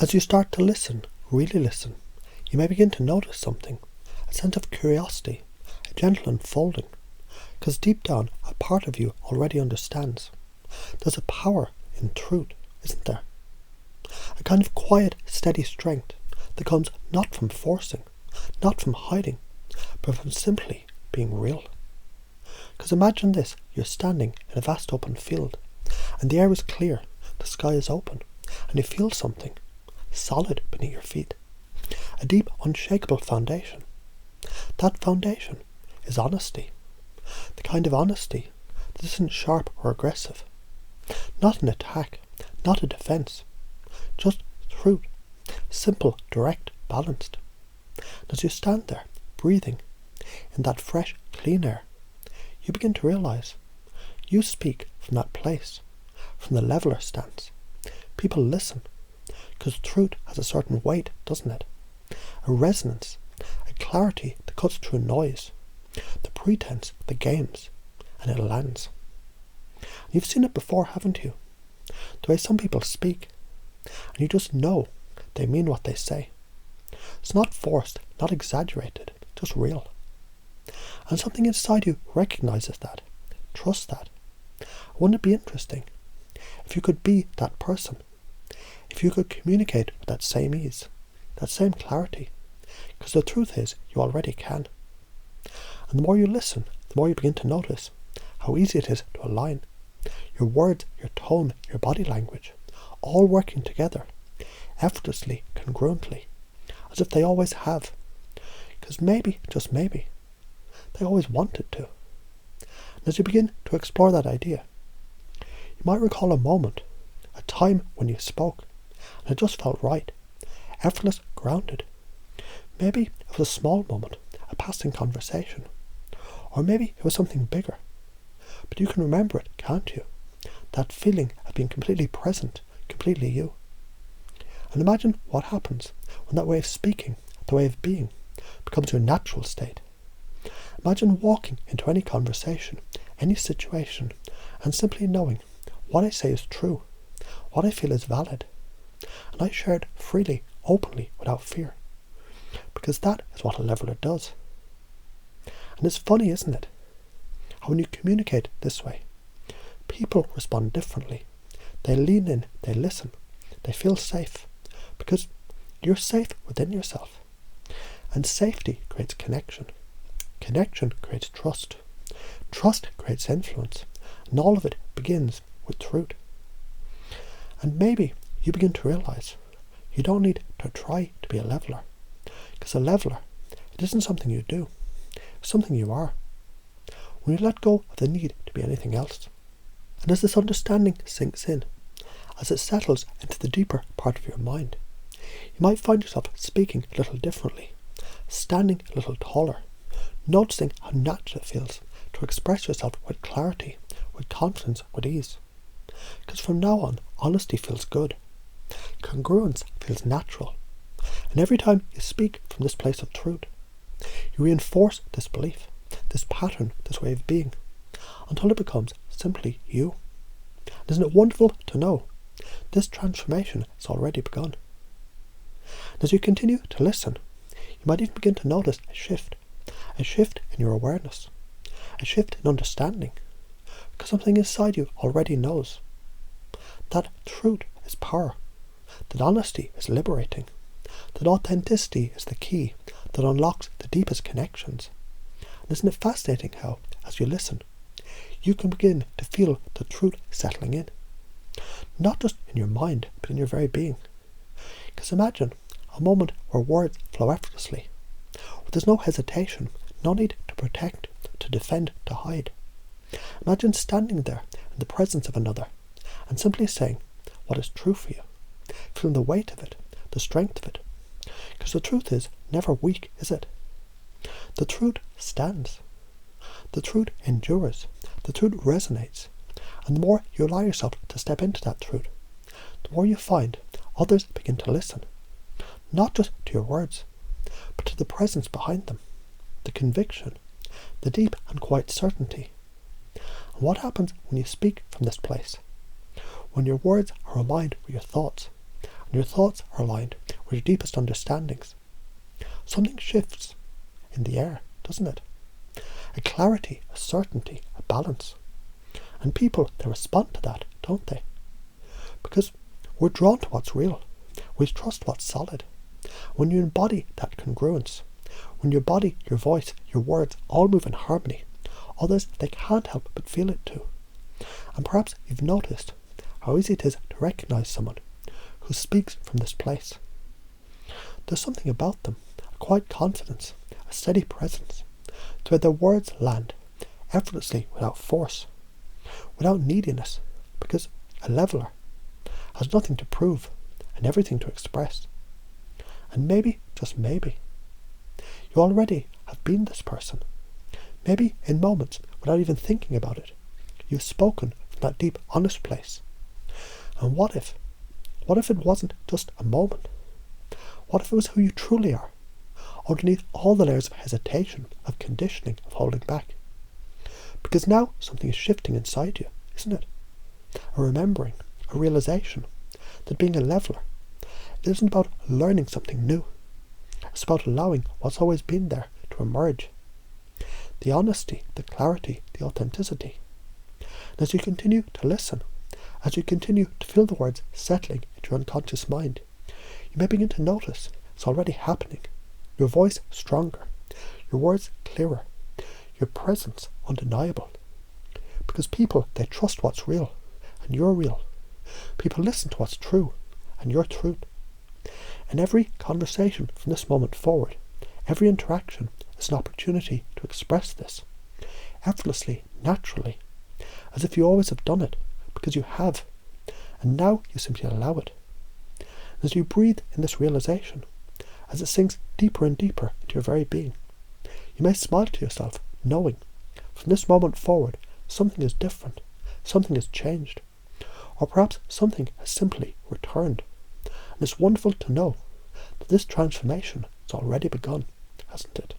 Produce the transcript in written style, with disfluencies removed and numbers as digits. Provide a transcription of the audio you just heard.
As you start to listen, really listen, you may begin to notice something, a sense of curiosity, a gentle unfolding, because deep down a part of you already understands. There's a power in truth, isn't there? A kind of quiet, steady strength that comes not from forcing, not from hiding, but from simply being real. Because imagine this, you're standing in a vast open field, and the air is clear, the sky is open, and you feel something solid beneath your feet. A deep, unshakable foundation. That foundation is honesty. The kind of honesty that isn't sharp or aggressive. Not an attack, not a defense. Just truth. Simple, direct, balanced. As you stand there, breathing, in that fresh, clean air, you begin to realize you speak from that place, from the leveler stance. People listen, because truth has a certain weight, doesn't it? A resonance, a clarity that cuts through noise, the pretense, the games, and it lands. You've seen it before, haven't you? The way some people speak, and you just know they mean what they say. It's not forced, not exaggerated, just real. And something inside you recognizes that, trusts that. Wouldn't it be interesting if you could be that person? If you could communicate with that same ease, that same clarity? Because the truth is, you already can. And the more you listen, the more you begin to notice how easy it is to align. Your words, your tone, your body language, all working together, effortlessly, congruently, as if they always have. Because maybe, just maybe, they always wanted to. And as you begin to explore that idea, you might recall a moment, a time when you spoke, and it just felt right, effortless, grounded. Maybe it was a small moment, a passing conversation, or maybe it was something bigger. But you can remember it, can't you? That feeling of being completely present, completely you. And imagine what happens when that way of speaking, the way of being, becomes your natural state. Imagine walking into any conversation, any situation, and simply knowing what I say is true, what I feel is valid, and I share it freely, openly, without fear. Because that is what a leveler does. And it's funny, isn't it? How when you communicate this way, people respond differently. They lean in, they listen, they feel safe, because you're safe within yourself. And safety creates connection. Connection creates trust. Trust creates influence. And all of it begins with truth. And maybe you begin to realize you don't need to try to be a leveler. Because a leveler, it isn't something you do. It's something you are. When you let go of the need to be anything else. And as this understanding sinks in, as it settles into the deeper part of your mind, you might find yourself speaking a little differently, standing a little taller, noticing how natural it feels to express yourself with clarity, with confidence, with ease. Because from now on, honesty feels good. Congruence feels natural. And every time you speak from this place of truth, you reinforce this belief, this pattern, this way of being, until it becomes simply you. And isn't it wonderful to know this transformation has already begun? And as you continue to listen, you might even begin to notice a shift in your awareness, a shift in understanding, because something inside you already knows that truth is power, that honesty is liberating, that authenticity is the key that unlocks the deepest connections. And isn't it fascinating how, as you listen, you can begin to feel the truth settling in, not just in your mind, but in your very being. Because imagine a moment where words flow effortlessly, where there's no hesitation, no need to protect, to defend, to hide. Imagine standing there in the presence of another and simply saying what is true for you, feeling the weight of it, the strength of it. Because the truth is never weak, is it? The truth stands. The truth endures. The truth resonates. And the more you allow yourself to step into that truth, the more you find others begin to listen, not just to your words, but to the presence behind them, the conviction, the deep and quiet certainty. And what happens when you speak from this place? When your words are aligned with your thoughts, and and your thoughts are aligned with your deepest understandings. Something shifts in the air, doesn't it? A clarity, a certainty, a balance. And people, they respond to that, don't they? Because we're drawn to what's real. We trust what's solid. When you embody that congruence, when your body, your voice, your words all move in harmony, others, they can't help but feel it too. And perhaps you've noticed how easy it is to recognise someone who speaks from this place. There's something about them, a quiet confidence, a steady presence, to where their words land effortlessly without force, without neediness, because a leveller has nothing to prove and everything to express. And maybe, just maybe, you already have been this person. Maybe in moments, without even thinking about it, you've spoken from that deep, honest place. And what if it wasn't just a moment? What if it was who you truly are, underneath all the layers of hesitation, of conditioning, of holding back? Because now something is shifting inside you, isn't it? A remembering, a realization that being a leveller isn't about learning something new. It's about allowing what's always been there to emerge. The honesty, the clarity, the authenticity. And as you continue to listen, as you continue to feel the words settling into your unconscious mind, you may begin to notice it's already happening. Your voice stronger, your words clearer, your presence undeniable. Because people, they trust what's real, and you're real. People listen to what's true, and you're truth. And every conversation from this moment forward, every interaction is an opportunity to express this, effortlessly, naturally, as if you always have done it, because you have, and now you simply allow it. As you breathe in this realization, as it sinks deeper and deeper into your very being, you may smile to yourself, knowing, from this moment forward, something is different, something has changed, or perhaps something has simply returned. And it's wonderful to know that this transformation has already begun, hasn't it?